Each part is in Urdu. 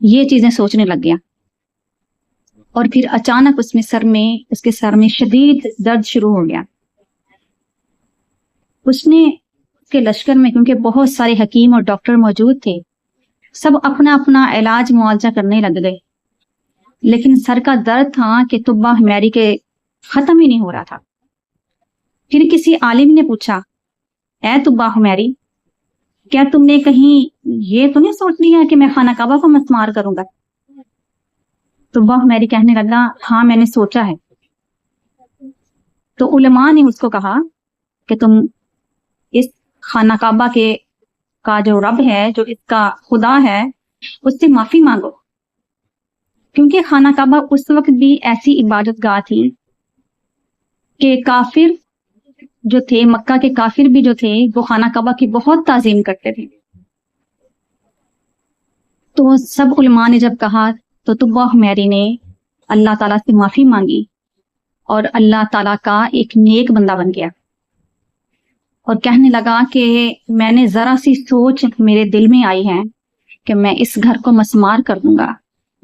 یہ چیزیں سوچنے لگ گیا، اور پھر اچانک اس کے سر میں شدید درد شروع ہو گیا۔ اس نے کے لشکر میں کیونکہ بہت سارے حکیم اور ڈاکٹر موجود تھے، سب اپنا اپنا علاج معالجہ کرنے لگ گئے، لیکن سر کا درد تھا کہ طبہ حمیری کے ختم ہی نہیں ہو رہا تھا۔ پھر کسی عالم نے پوچھا، اے طبہ حمیری، کیا تم نے کہیں یہ تو نہیں سوچ لیا کہ میں خانہ کعبہ کو مسمار کروں گا؟ طبہ حمیری کہنے لگا، ہاں میں نے سوچا ہے۔ تو علماء نے اس کو کہا کہ تم اس خانہ کعبہ کا جو رب ہے، جو اس کا خدا ہے، اس سے معافی مانگو، کیونکہ خانہ کعبہ اس وقت بھی ایسی عبادت گاہ تھی کہ کافر جو تھے، مکہ کے کافر بھی جو تھے، وہ خانہ کعبہ کی بہت تعظیم کرتے تھے۔ تو سب علماء نے جب کہا تو طبہ حمیری نے اللہ تعالیٰ سے معافی مانگی، اور اللہ تعالیٰ کا ایک نیک بندہ بن گیا، اور کہنے لگا کہ میں نے ذرا سی سوچ میرے دل میں آئی ہے کہ میں اس گھر کو مسمار کر دوں گا،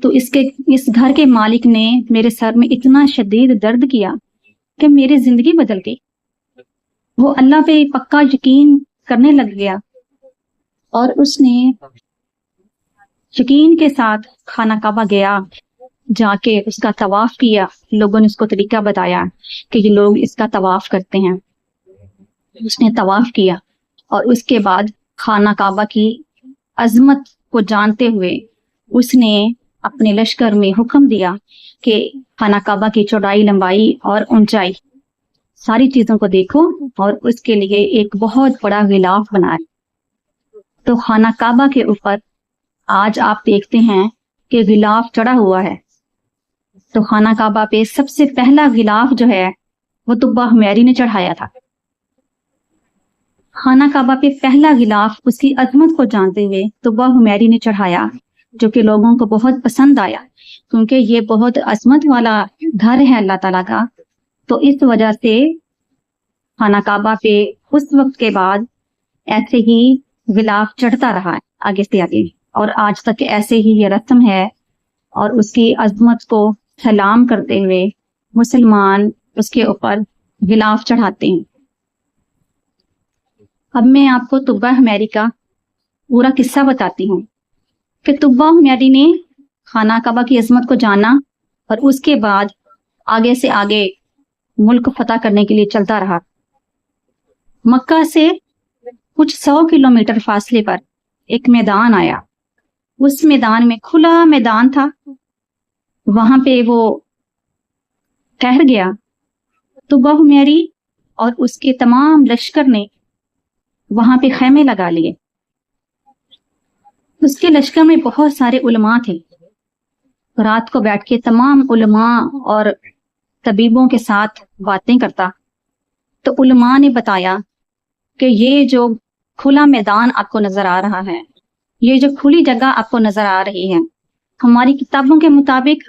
تو اس گھر کے مالک نے میرے سر میں اتنا شدید درد کیا کہ میری زندگی بدل گئی۔ وہ اللہ پہ پکا یقین کرنے لگ گیا، اور اس نے یقین کے ساتھ خانہ کعبہ گیا، جا کے اس کا طواف کیا۔ لوگوں نے اس کو طریقہ بتایا کہ یہ لوگ اس کا طواف کرتے ہیں، اس نے طواف کیا، اور اس کے بعد خانہ کعبہ کی عظمت کو جانتے ہوئے اس نے اپنے لشکر میں حکم دیا کہ خانہ کعبہ کی چوڑائی، لمبائی اور اونچائی ساری چیزوں کو دیکھو، اور اس کے لیے ایک بہت بڑا غلاف بنائے۔ تو خانہ کعبہ کے اوپر آج آپ دیکھتے ہیں کہ غلاف چڑھا ہوا ہے۔ تو خانہ کعبہ پہ سب سے پہلا غلاف جو ہے وہ طبہ حمیری نے چڑھایا تھا۔ خانہ کعبہ پہ پہلا غلاف اس کی عظمت کو جانتے ہوئے طبہ حمیری نے چڑھایا، جو کہ لوگوں کو بہت پسند آیا، کیونکہ یہ بہت عظمت والا گھر ہے اللہ تعالیٰ کا۔ تو اس وجہ سے خانہ کعبہ پہ اس وقت کے بعد ایسے ہی غلاف چڑھتا رہا ہے آگے سے آگے، اور آج تک ایسے ہی یہ رسم ہے، اور اس کی عظمت کو سلام کرتے ہوئے مسلمان اس کے اوپر غلاف چڑھاتے ہیں۔ اب میں آپ کو طبہ حمیری کا پورا قصہ بتاتی ہوں کہ طبہ حمیری نے خانہ کعبہ کی عظمت کو جانا، اور اس کے بعد آگے سے آگے ملک فتح کرنے کے لیے چلتا رہا۔ مکہ سے کچھ 100 کلومیٹر فاصلے پر ایک میدان آیا، اس میدان میں کھلا میدان تھا، وہاں پہ وہ ٹھہر گیا۔ طبہ حمیری اور اس کے تمام لشکر نے وہاں پہ خیمے لگا لیے۔ اس کے لشکر میں بہت سارے علماء تھے، رات کو بیٹھ کے تمام علماء اور طبیبوں کے ساتھ باتیں کرتا۔ تو علماء نے بتایا کہ یہ جو کھلا میدان آپ کو نظر آ رہا ہے، یہ جو کھلی جگہ آپ کو نظر آ رہی ہے، ہماری کتابوں کے مطابق،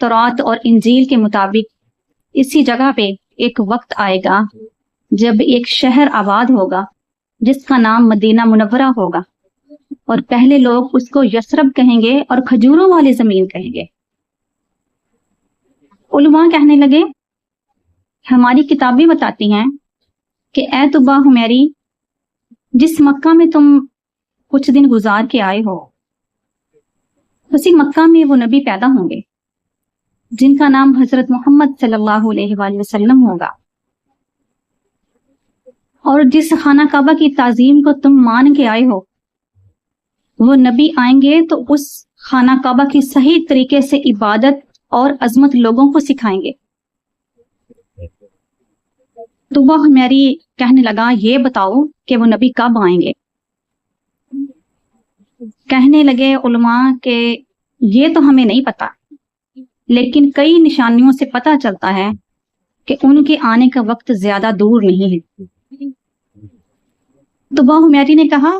تورات اور انجیل کے مطابق، اسی جگہ پہ ایک وقت آئے گا جب ایک شہر آباد ہوگا جس کا نام مدینہ منورہ ہوگا، اور پہلے لوگ اس کو یثرب کہیں گے اور کھجوروں والی زمین کہیں گے۔ علماء کہنے لگے، ہماری کتابیں بتاتی ہیں کہ اے طبہ حمیری، جس مکہ میں تم کچھ دن گزار کے آئے ہو، اسی مکہ میں وہ نبی پیدا ہوں گے جن کا نام حضرت محمد صلی اللہ علیہ وآلہ وسلم ہوگا، اور جس خانہ کعبہ کی تعظیم کو تم مان کے آئے ہو، وہ نبی آئیں گے تو اس خانہ کعبہ کی صحیح طریقے سے عبادت اور عظمت لوگوں کو سکھائیں گے۔ طبہ حمیری کہنے لگا، یہ بتاؤ کہ وہ نبی کب آئیں گے؟ کہنے لگے علماء کہ یہ تو ہمیں نہیں پتا، لیکن کئی نشانیوں سے پتہ چلتا ہے کہ ان کے آنے کا وقت زیادہ دور نہیں ہے۔ طبہ حمیری نے کہا،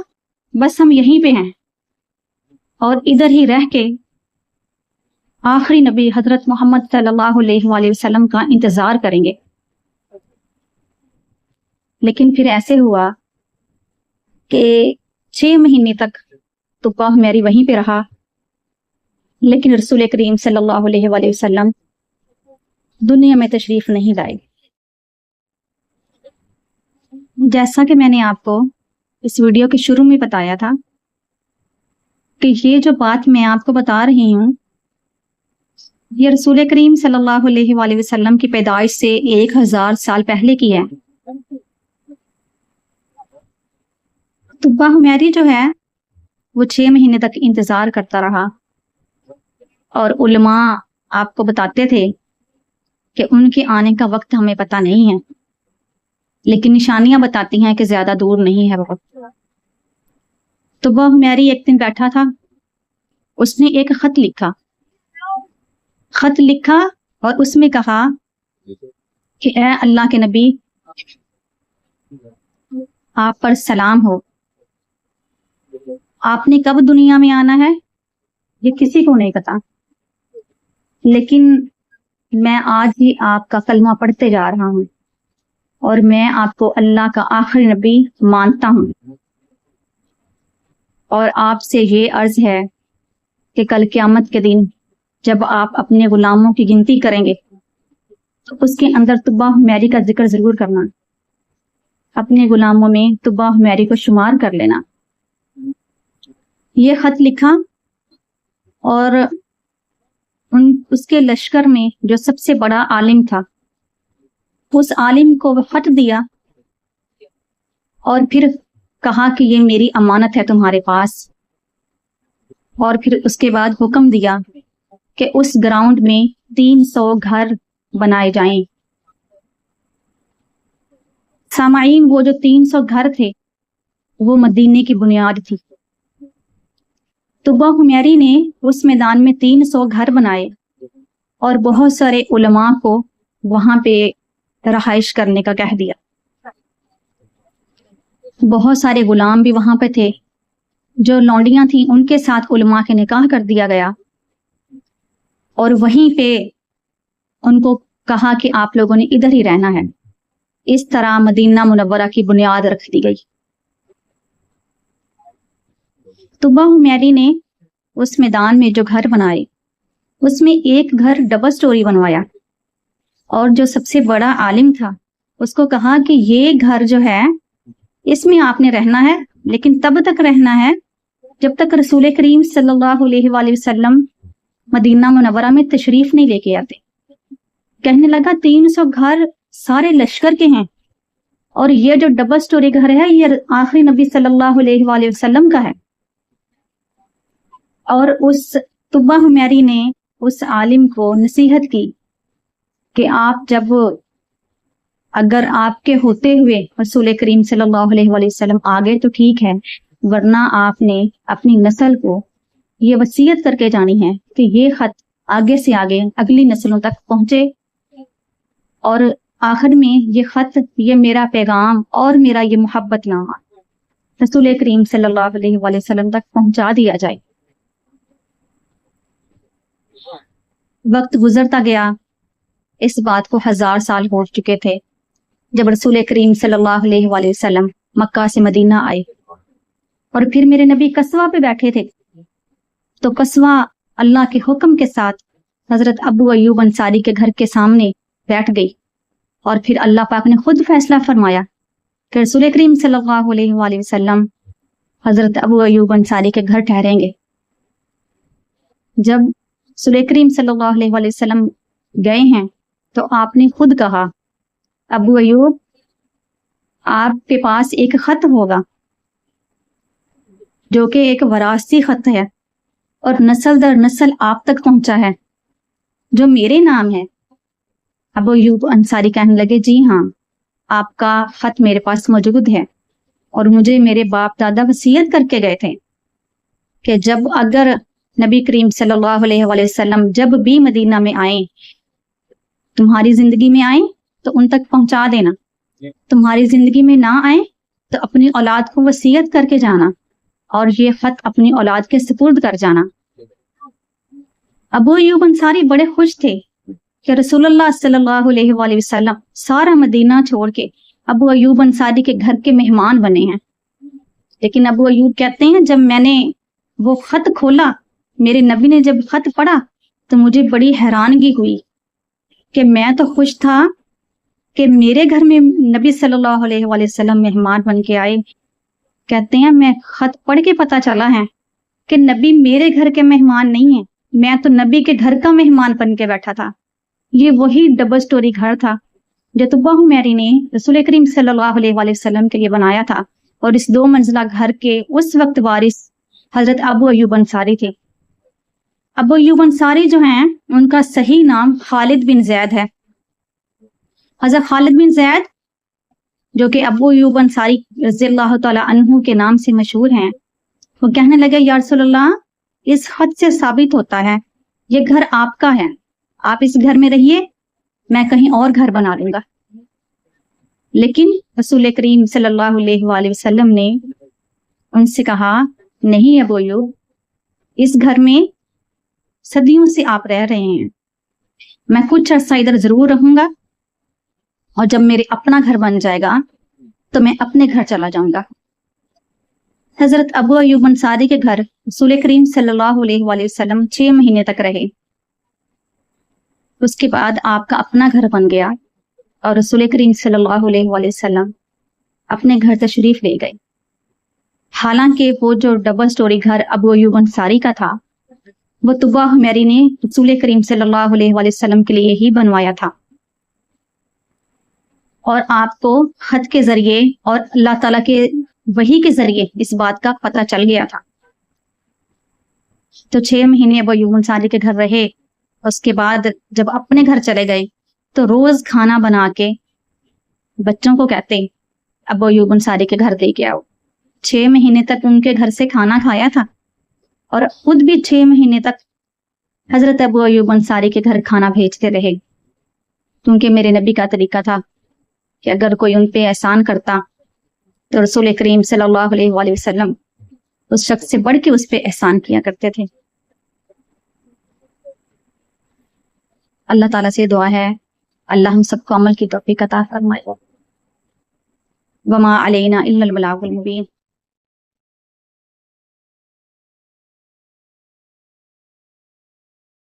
بس ہم یہیں پہ ہیں اور ادھر ہی رہ کے آخری نبی حضرت محمد صلی اللہ علیہ وآلہ وسلم کا انتظار کریں گے۔ لیکن پھر ایسے ہوا کہ 6 مہینے تک طبہ حمیری وہیں پہ رہا، لیکن رسول کریم صلی اللہ علیہ وآلہ وسلم دنیا میں تشریف نہیں لائے۔ جیسا کہ میں نے آپ کو اس ویڈیو کے شروع میں بتایا تھا کہ یہ جو بات میں آپ کو بتا رہی ہوں یہ رسول کریم صلی اللہ علیہ وآلہ وسلم کی پیدائش سے 1000 سال پہلے کی ہے۔ طبہ حمیری جو ہے وہ 6 مہینے تک انتظار کرتا رہا، اور علماء آپ کو بتاتے تھے کہ ان کے آنے کا وقت ہمیں پتہ نہیں ہے، لیکن نشانیاں بتاتی ہیں کہ زیادہ دور نہیں ہے بہت۔ طبہ حمیری ایک دن بیٹھا تھا، اس نے ایک خط لکھا اور اس میں کہا کہ اے اللہ کے نبی، آپ پر سلام ہو، آپ نے کب دنیا میں آنا ہے یہ کسی کو نہیں پتا، لیکن میں آج ہی آپ کا کلمہ پڑھتے جا رہا ہوں اور میں آپ کو اللہ کا آخری نبی مانتا ہوں، اور آپ سے یہ عرض ہے کہ کل قیامت کے دن جب آپ اپنے غلاموں کی گنتی کریں گے تو اس کے اندر طبہ حمیری کا ذکر ضرور کرنا، اپنے غلاموں میں طبہ حمیری کو شمار کر لینا۔ یہ خط لکھا اور اس کے لشکر میں جو سب سے بڑا عالم تھا اس عالم کو وہ خط دیا اور پھر کہا کہ یہ میری امانت ہے تمہارے پاس، اور پھر اس کے بعد حکم دیا کہ اس گراؤنڈ میں 300 گھر بنائے جائیں۔ سامعین، وہ جو 300 گھر تھے وہ مدینے کی بنیاد تھی۔ طبہ حمیری نے اس میدان میں 300 گھر بنائے اور بہت سارے علماء کو وہاں پہ رہائش کرنے کا کہہ دیا۔ بہت سارے غلام بھی وہاں پہ تھے، جو لونڈیاں تھیں ان کے ساتھ علماء کے نکاح کر دیا گیا، اور وہیں پہ ان کو کہا کہ آپ لوگوں نے ادھر ہی رہنا ہے۔ اس طرح مدینہ منورہ کی بنیاد رکھ دی گئی۔ طبہ حمیری نے اس میدان میں جو گھر بنائے اس میں ایک گھر ڈبل سٹوری بنوایا، اور جو سب سے بڑا عالم تھا اس کو کہا کہ یہ گھر جو ہے اس میں آپ نے رہنا ہے، لیکن تب تک رہنا ہے جب تک رسول کریم صلی اللہ علیہ وآلہ وسلم مدینہ منورہ میں تشریف نہیں لے کے آتے۔ کہنے لگا 300 گھر سارے لشکر کے ہیں، اور یہ جو ڈبل سٹوری گھر ہے یہ آخری نبی صلی اللہ علیہ وآلہ وسلم کا ہے۔ اور اس طبہ حمیری نے اس عالم کو نصیحت کی کہ آپ جب اگر آپ کے ہوتے ہوئے رسول کریم صلی اللہ علیہ وآلہ وسلم آگے تو ٹھیک ہے، ورنہ آپ نے اپنی نسل کو یہ وصیت کر کے جانی ہے کہ یہ خط آگے سے آگے اگلی نسلوں تک پہنچے، اور آخر میں یہ خط، یہ میرا پیغام اور میرا یہ محبت نامہ رسول کریم صلی اللہ علیہ وآلہ وسلم تک پہنچا دیا جائے۔ وقت گزرتا گیا، اس بات کو 1000 سال ہو چکے تھے جب رسول کریم صلی اللہ علیہ وآلہ وسلم مکہ سے مدینہ آئے، اور پھر میرے نبی قصوہ پہ بیٹھے تھے، تو قصوہ اللہ کے حکم کے ساتھ حضرت ابو ایوب انصاری کے گھر کے سامنے بیٹھ گئی، اور پھر اللہ پاک نے خود فیصلہ فرمایا کہ رسول کریم صلی اللہ علیہ وآلہ وسلم حضرت ابو ایوب انصاری کے گھر ٹھہریں گے۔ جب رسول کریم صلی اللہ علیہ وآلہ وسلم گئے ہیں تو آپ نے خود کہا، ابو ایوب آپ کے پاس ایک خط ہوگا جو کہ ایک وراثتی خط ہے اور نسل در نسل آپ تک پہنچا ہے جو میرے نام ہے۔ ابو ایوب انصاری کہنے لگے، جی ہاں، آپ کا خط میرے پاس موجود ہے، اور مجھے میرے باپ دادا وصیت کر کے گئے تھے کہ جب اگر نبی کریم صلی اللہ علیہ وآلہ وسلم جب بھی مدینہ میں آئیں، تمہاری زندگی میں آئیں تو ان تک پہنچا دینا، تمہاری زندگی میں نہ آئیں تو اپنی اولاد کو وصیت کر کے جانا اور یہ خط اپنی اولاد کے سپرد کر جانا۔ ابو ایوب انصاری بڑے خوش تھے کہ رسول اللہ صلی اللہ علیہ وآلہ وسلم سارا مدینہ چھوڑ کے ابو ایوب انصاری کے گھر کے مہمان بنے ہیں۔ لیکن ابو ایوب کہتے ہیں جب میں نے وہ خط کھولا میرے نبی نے جب خط پڑھا تو مجھے بڑی حیرانگی ہوئی کہ میں تو خوش تھا کہ میرے گھر میں نبی صلی اللہ علیہ وآلہ وسلم مہمان بن کے آئے. کہتے ہیں میں خط پڑھ کے پتا چلا ہے کہ نبی میرے گھر کے مہمان نہیں ہیں, میں تو نبی کے گھر کا مہمان بن کے بیٹھا تھا. یہ وہی ڈبل سٹوری گھر تھا جو طبہ حمیری نے رسول کریم صلی اللہ علیہ وآلہ وسلم کے لیے بنایا تھا, اور اس 2 منزلہ گھر کے اس وقت وارث حضرت ابو ایوب انصاری تھے. ابو ایوب انصاری جو ہیں ان کا صحیح نام خالد بن زید ہے. حضرت خالد بن زید جو کہ ابو ایوب انصاری رضی اللہ تعالی عنہ کے نام سے مشہور ہیں, وہ کہنے لگے یا رسول اللہ, اس خط سے ثابت ہوتا ہے یہ گھر آپ کا ہے, آپ اس گھر میں رہیے, میں کہیں اور گھر بنا لوں گا. لیکن رسول کریم صلی اللہ علیہ وآلہ وسلم نے ان سے کہا نہیں ابو ایوب, اس گھر میں صدیوں سے آپ رہ رہے ہیں, میں کچھ عرصہ ادھر ضرور رہوں گا, اور جب میرے اپنا گھر بن جائے گا تو میں اپنے گھر چلا جاؤں گا. حضرت ابو ایوب انصاری کے گھر رسول کریم صلی اللہ علیہ وآلہ وسلم 6 مہینے تک رہے. اس کے بعد آپ کا اپنا گھر بن گیا اور رسول کریم صلی اللہ علیہ وآلہ وسلم اپنے گھر تشریف لے گئے. حالانکہ وہ جو ڈبل سٹوری گھر ابو ایوب انصاری کا تھا وہ طبہ حمیری نے رسول کریم صلی اللہ علیہ وآلہ وسلم کے لیے ہی بنوایا تھا, اور آپ کو خط کے ذریعے اور اللہ تعالیٰ کے وحی کے ذریعے اس بات کا پتہ چل گیا تھا. تو 6 مہینے ابو ایوب انصاری کے گھر رہے. اس کے بعد جب اپنے گھر چلے گئے تو روز کھانا بنا کے بچوں کو کہتے ابو ایوب انصاری کے گھر دے کے آؤ. 6 مہینے تک ان کے گھر سے کھانا کھایا تھا, اور خود بھی 6 مہینے تک حضرت ابو ایوب انصاری کے گھر کھانا بھیجتے رہے, کیونکہ میرے نبی کا طریقہ تھا کہ اگر کوئی ان پہ احسان کرتا تو رسول کریم صلی اللہ علیہ وآلہ وسلم اس شخص سے بڑھ کے اس پہ احسان کیا کرتے تھے. اللہ تعالیٰ سے دعا ہے اللہ ہم سب کو عمل کی توفیق عطا فرمائے. وما علینا الا البلاغ المبین.